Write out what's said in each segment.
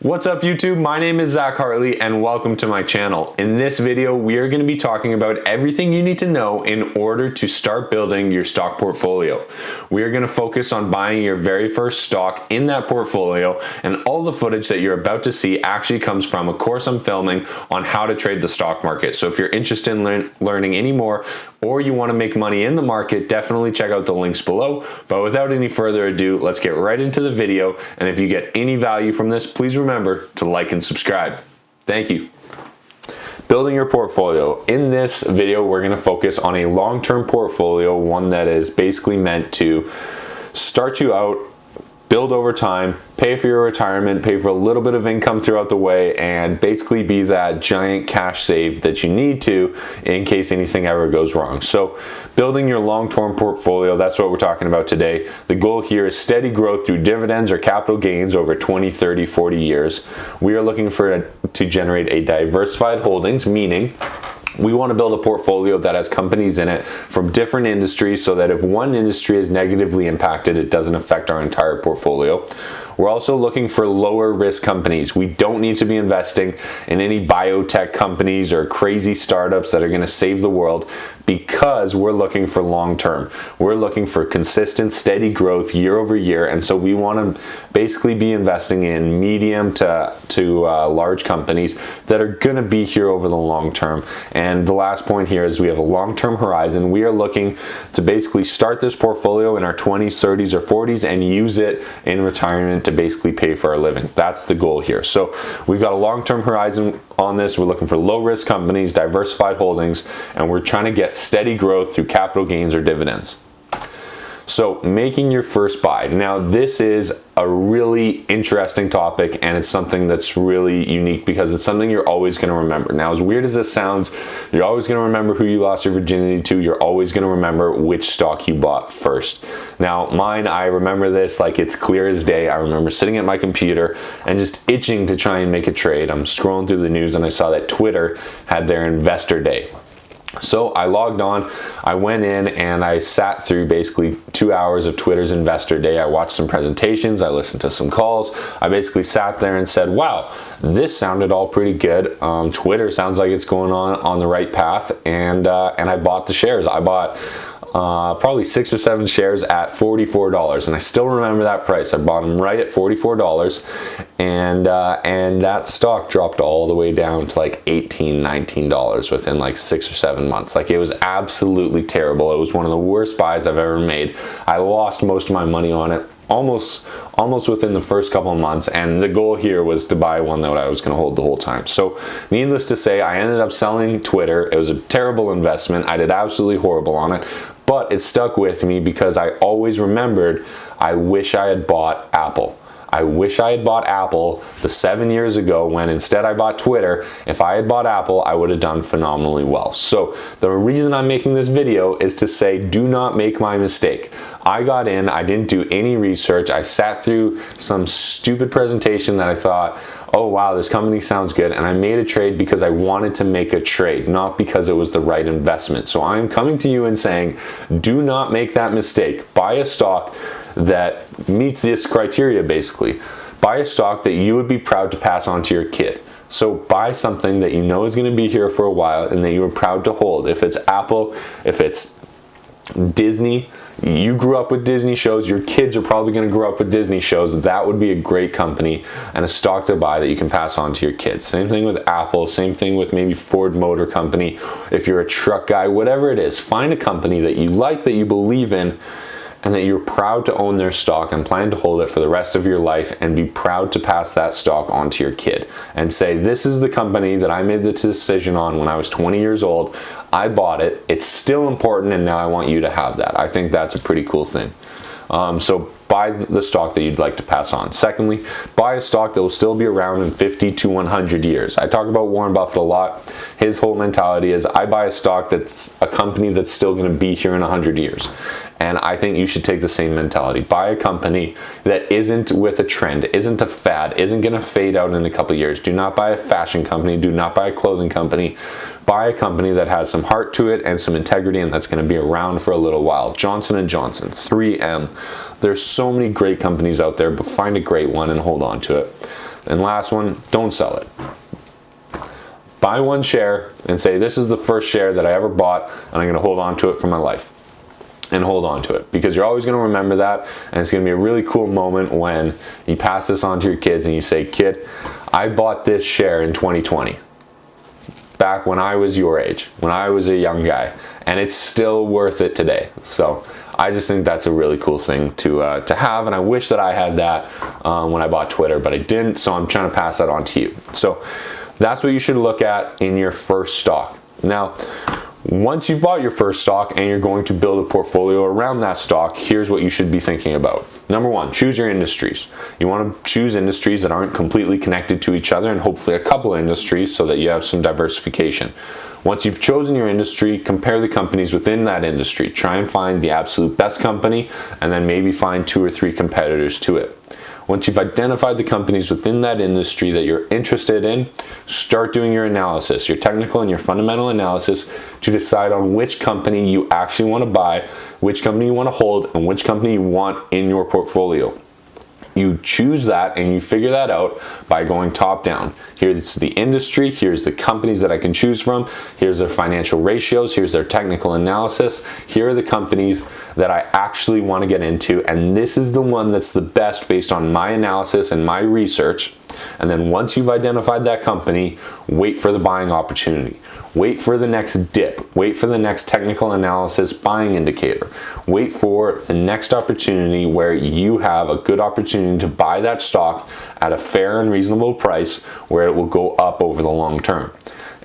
What's up YouTube? My name is Zach Hartley and welcome to my channel. In this video, we are going to be talking about everything you need to know in order to start building your stock portfolio. We are going to focus on buying your very first stock in that portfolio, and all the footage that you're about to see actually comes from a course I'm filming on how to trade the stock market. So if you're interested in learning any more or you want to make money in the market, definitely check out the links below. But without any further ado, let's get right into the video. And if you get any value from this, please remember to like and subscribe. Thank you. Building your portfolio. In this video, we're going to focus on a long-term portfolio, one that is basically meant to start you out, build over time, pay for your retirement, pay for a little bit of income throughout the way, and basically be that giant cash save that you need to in case anything ever goes wrong. So building your long-term portfolio, that's what we're talking about today. The goal here is steady growth through dividends or capital gains over 20, 30, 40 years. We are looking to generate a diversified holdings, meaning we want to build a portfolio that has companies in it from different industries so that if one industry is negatively impacted, it doesn't affect our entire portfolio. We're also looking for lower risk companies. We don't need to be investing in any biotech companies or crazy startups that are going to save the world, because we're looking for long term. We're looking for consistent, steady growth year over year, and so we want to basically be investing in medium to large companies that are going to be here over the long term. And the last point here is we have a long-term horizon. We are looking to basically start this portfolio in our 20s, 30s, or 40s and use it in retirement to basically pay for our living. That's the goal here. So we've got a long-term horizon on this. We're looking for low-risk companies, diversified holdings, and we're trying to get steady growth through capital gains or dividends. So making your first buy. Now this is a really interesting topic, and it's something that's really unique because it's something you're always going to remember. Now, as weird as this sounds, you're always going to remember who you lost your virginity to. You're always going to remember which stock you bought first. Now mine, I remember this like it's clear as day. I remember sitting at my computer and just itching to try and make a trade. I'm scrolling through the news and I saw that Twitter had their investor day. So I logged on, I went in and I sat through basically 2 hours of Twitter's investor day. I watched some presentations, I listened to some calls. I basically sat there and said, wow, this sounded all pretty good. Twitter sounds like it's going on the right path, and I bought the shares. I bought probably 6 or 7 shares at $44, and I still remember that price. I bought them right at $44, and that stock dropped all the way down to like $18, $19 within like 6 or 7 months. Like, it was absolutely terrible. It was one of the worst buys I've ever made. I lost most of my money on it almost within the first couple of months, and the goal here was to buy one that I was going to hold the whole time. So needless to say, I ended up selling Twitter. It was a terrible investment. I did absolutely horrible on it, but it stuck with me because I always remembered, I wish I had bought Apple. I wish I had bought Apple the 7 years ago when instead I bought Twitter. If I had bought Apple, I would have done phenomenally well. So the reason I'm making this video is to say, do not make my mistake. I got in, I didn't do any research. I sat through some stupid presentation that I thought, oh wow, this company sounds good, and I made a trade because I wanted to make a trade, not because it was the right investment. So I'm coming to you and saying, do not make that mistake. Buy a stock that meets this criteria. Basically, buy a stock that you would be proud to pass on to your kid. So buy something that you know is going to be here for a while and that you are proud to hold. If it's Apple, if it's Disney, you grew up with Disney shows, your kids are probably going to grow up with Disney shows. That would be a great company and a stock to buy that you can pass on to your kids. Same thing with Apple, same thing with maybe Ford Motor Company. If you're a truck guy, whatever it is, find a company that you like, that you believe in, and that you're proud to own their stock and plan to hold it for the rest of your life, and be proud to pass that stock on to your kid and say, this is the company that I made the decision on when I was 20 years old. I bought it. It's still important, and now I want you to have that. I think that's a pretty cool thing. So buy the stock that you'd like to pass on. Secondly, buy a stock that will still be around in 50 to 100 years. I talk about Warren Buffett a lot. His whole mentality is, I buy a stock that's a company that's still going to be here in 100 years. And I think you should take the same mentality. Buy a company that isn't with a trend, isn't a fad, isn't going to fade out in a couple of years. Do not buy a fashion company. Do not buy a clothing company. Buy a company that has some heart to it and some integrity, and that's going to be around for a little while. Johnson & Johnson, 3M. There's so many great companies out there, but find a great one and hold on to it. And last one, don't sell it. Buy one share and say, this is the first share that I ever bought, and I'm gonna hold on to it for my life. And hold on to it, because you're always gonna remember that, and it's gonna be a really cool moment when you pass this on to your kids and you say, kid, I bought this share in 2020, back when I was your age, when I was a young guy, and it's still worth it today. So I just think that's a really cool thing to have, and I wish that I had that when I bought Twitter, but I didn't, so I'm trying to pass that on to you. So that's what you should look at in your first stock. Now, once you've bought your first stock and you're going to build a portfolio around that stock, here's what you should be thinking about. Number one, choose your industries. You want to choose industries that aren't completely connected to each other, and hopefully a couple of industries so that you have some diversification. Once you've chosen your industry, compare the companies within that industry. Try and find the absolute best company, and then maybe find 2 or 3 competitors to it. Once you've identified the companies within that industry that you're interested in, start doing your analysis, your technical and your fundamental analysis, to decide on which company you actually want to buy, which company you want to hold, and which company you want in your portfolio. You choose that and you figure that out by going top down. Here's the industry, here's the companies that I can choose from, here's their financial ratios, here's their technical analysis, here are the companies that I actually want to get into, and this is the one that's the best based on my analysis and my research. And then once you've identified that company, wait for the buying opportunity. Wait for the next dip. Wait for the next technical analysis buying indicator. Wait for the next opportunity where you have a good opportunity to buy that stock at a fair and reasonable price where it will go up over the long term.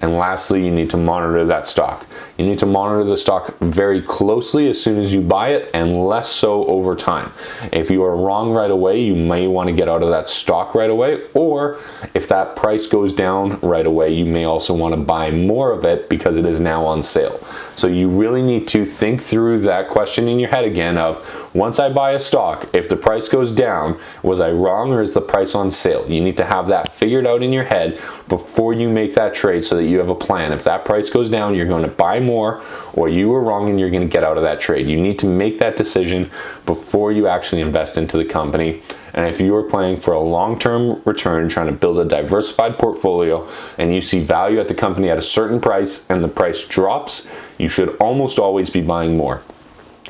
And lastly, you need to monitor that stock. You need to monitor the stock very closely as soon as you buy it, and less so over time. If you are wrong right away, you may want to get out of that stock right away, or if that price goes down right away, you may also want to buy more of it because it is now on sale. So you really need to think through that question in your head again of, once I buy a stock, if the price goes down, was I wrong or is the price on sale? You need to have that figured out in your head before you make that trade so that you have a plan. If that price goes down, you're going to buy more, or you were wrong and you're going to get out of that trade. You need to make that decision before you actually invest into the company. And if you are planning for a long-term return, trying to build a diversified portfolio, and you see value at the company at a certain price and the price drops, you should almost always be buying more.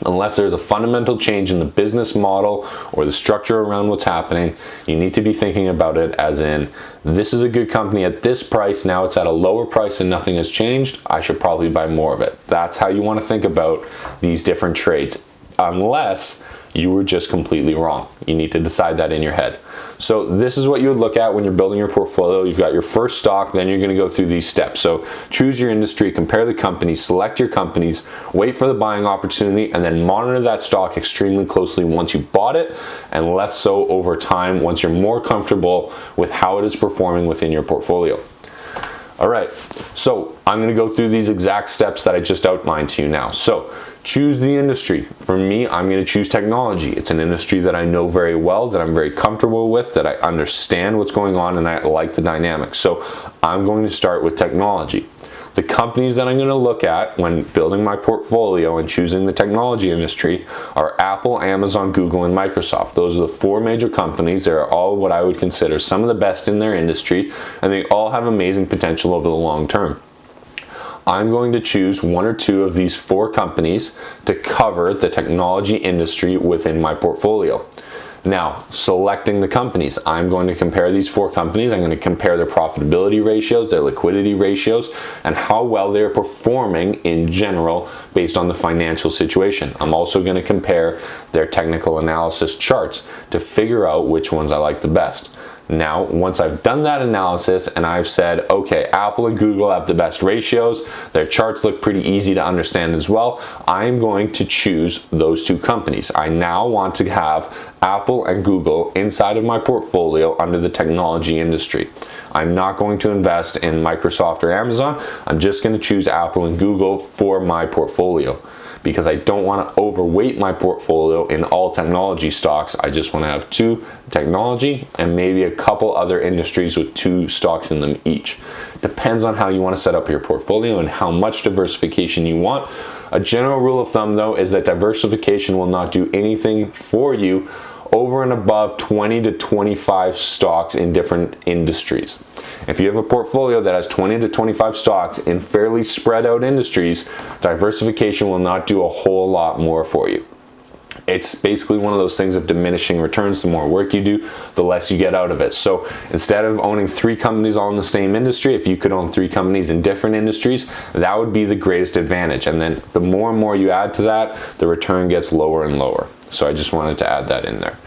Unless there's a fundamental change in the business model or the structure around what's happening, you need to be thinking about it as in, this is a good company at this price, now it's at a lower price and nothing has changed, I should probably buy more of it. That's how you want to think about these different trades, unless you were just completely wrong. You need to decide that in your head. So this is what you would look at when you're building your portfolio. You've got your first stock, then you're going to go through these steps. So choose your industry, compare the companies, select your companies, wait for the buying opportunity, and then monitor that stock extremely closely once you bought it, and less so over time once you're more comfortable with how it is performing within your portfolio. All right, so I'm going to go through these exact steps that I just outlined to you now. So choose the industry. For me, I'm going to choose technology. It's an industry that I know very well, that I'm very comfortable with, that I understand what's going on, and I like the dynamics. So I'm going to start with technology. The companies that I'm going to look at when building my portfolio and choosing the technology industry are Apple, Amazon, Google, and Microsoft. Those are the 4 major companies. They're all what I would consider some of the best in their industry, and they all have amazing potential over the long term. I'm going to choose 1 or 2 of these 4 companies to cover the technology industry within my portfolio. Now, selecting the companies, I'm going to compare these 4 companies. I'm going to compare their profitability ratios, their liquidity ratios, and how well they're performing in general based on the financial situation. I'm also going to compare their technical analysis charts to figure out which ones I like the best. Now, once I've done that analysis and I've said, okay, Apple and Google have the best ratios, their charts look pretty easy to understand as well, I'm going to choose those 2 companies. I now want to have Apple and Google inside of my portfolio under the technology industry. I'm not going to invest in Microsoft or Amazon. I'm just going to choose Apple and Google for my portfolio, because I don't want to overweight my portfolio in all technology stocks. I just want to have 2 technology and maybe a couple other industries with 2 stocks in them each. Depends on how you want to set up your portfolio and how much diversification you want. A general rule of thumb though is that diversification will not do anything for you over and above 20 to 25 stocks in different industries. If you have a portfolio that has 20 to 25 stocks in fairly spread out industries, diversification will not do a whole lot more for you. It's basically one of those things of diminishing returns. The more work you do, the less you get out of it. So instead of owning 3 companies all in the same industry, if you could own 3 companies in different industries, that would be the greatest advantage. And then the more and more you add to that, the return gets lower and lower. So I just wanted to add that in there.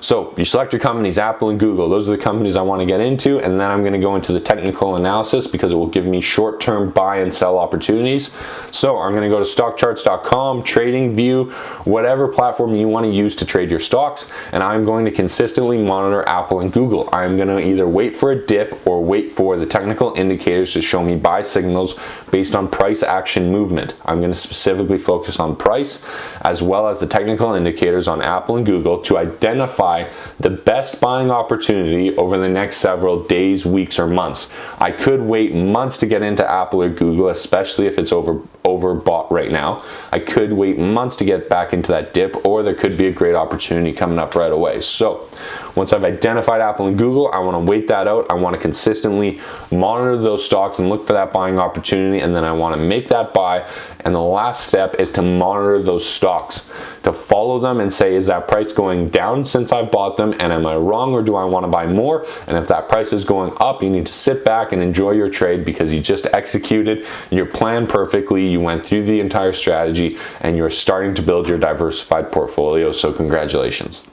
So you select your companies, Apple and Google. Those are the companies I want to get into, and then I'm going to go into the technical analysis because it will give me short-term buy and sell opportunities. So I'm going to go to stockcharts.com, TradingView, whatever platform you want to use to trade your stocks, and I'm going to consistently monitor Apple and Google. I'm going to either wait for a dip or wait for the technical indicators to show me buy signals based on price action movement. I'm going to specifically focus on price as well as the technical indicators on Apple and Google to identify the best buying opportunity over the next several days, weeks, or months. I could wait months to get into Apple or Google, especially if it's overbought right now. I could wait months to get back into that dip, or there could be a great opportunity coming up right away. So once I've identified Apple and Google, I want to wait that out. I want to consistently monitor those stocks and look for that buying opportunity, and then I want to make that buy. And the last step is to monitor those stocks, to follow them and say, is that price going down since I bought them, and am I wrong, or do I want to buy more? And if that price is going up, you need to sit back and enjoy your trade because you just executed your plan perfectly. You went through the entire strategy and you're starting to build your diversified portfolio. So congratulations.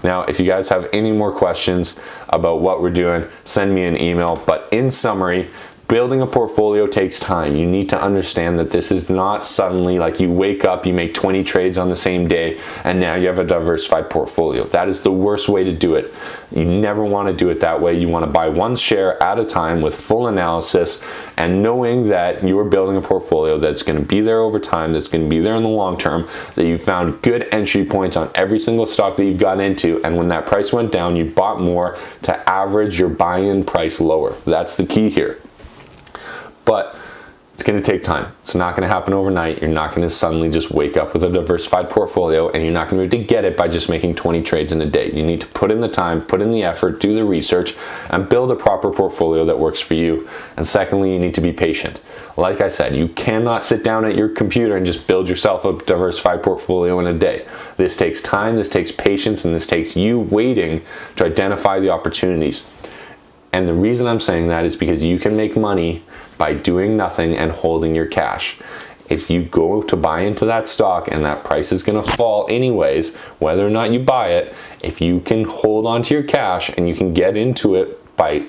Now, if you guys have any more questions about what we're doing, send me an email. But in summary, building a portfolio takes time. You need to understand that this is not suddenly like you wake up, you make 20 trades on the same day, and now you have a diversified portfolio. That is the worst way to do it. You never want to do it that way. You want to buy one share at a time with full analysis and knowing that you are building a portfolio that's going to be there over time, that's going to be there in the long term, that you found good entry points on every single stock that you've gotten into, and when that price went down, you bought more to average your buy-in price lower. That's the key here. But it's going to take time. It's not going to happen overnight. You're not going to suddenly just wake up with a diversified portfolio, and you're not going to be able to get it by just making 20 trades in a day. You need to put in the time, put in the effort, do the research, and build a proper portfolio that works for you. And secondly, you need to be patient. Like I said, you cannot sit down at your computer and just build yourself a diversified portfolio in a day. This takes time, this takes patience, and this takes you waiting to identify the opportunities. And the reason I'm saying that is because you can make money by doing nothing and holding your cash. If you go to buy into that stock and that price is going to fall anyways, whether or not you buy it, if you can hold on to your cash and you can get into it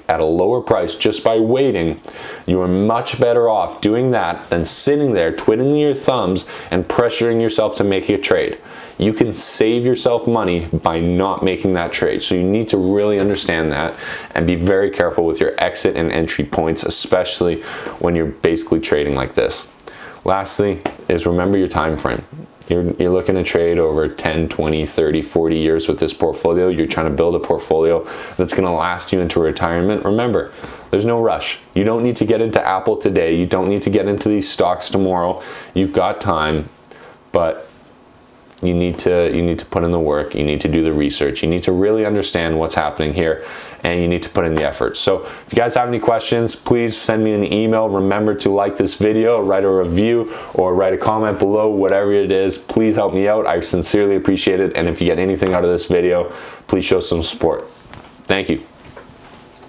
at a lower price just by waiting, you are much better off doing that than sitting there twiddling your thumbs and pressuring yourself to make a trade. You can save yourself money by not making that trade. So you need to really understand that and be very careful with your exit and entry points, especially when you're basically trading like this. Lastly is remember your time frame. You're looking to trade over 10, 20, 30, 40 years with this portfolio. You're trying to build a portfolio that's going to last you into retirement. Remember, there's no rush. You don't need to get into Apple today. You don't need to get into these stocks tomorrow. You've got time, but you need to put in the work. You need to do the research. You need to really understand what's happening here, and you need to put in the effort. So if you guys have any questions, please send me an email. Remember to like this video, write a review, or write a comment below, whatever it is. Please help me out. I sincerely appreciate it. And if you get anything out of this video, please show some support. Thank you.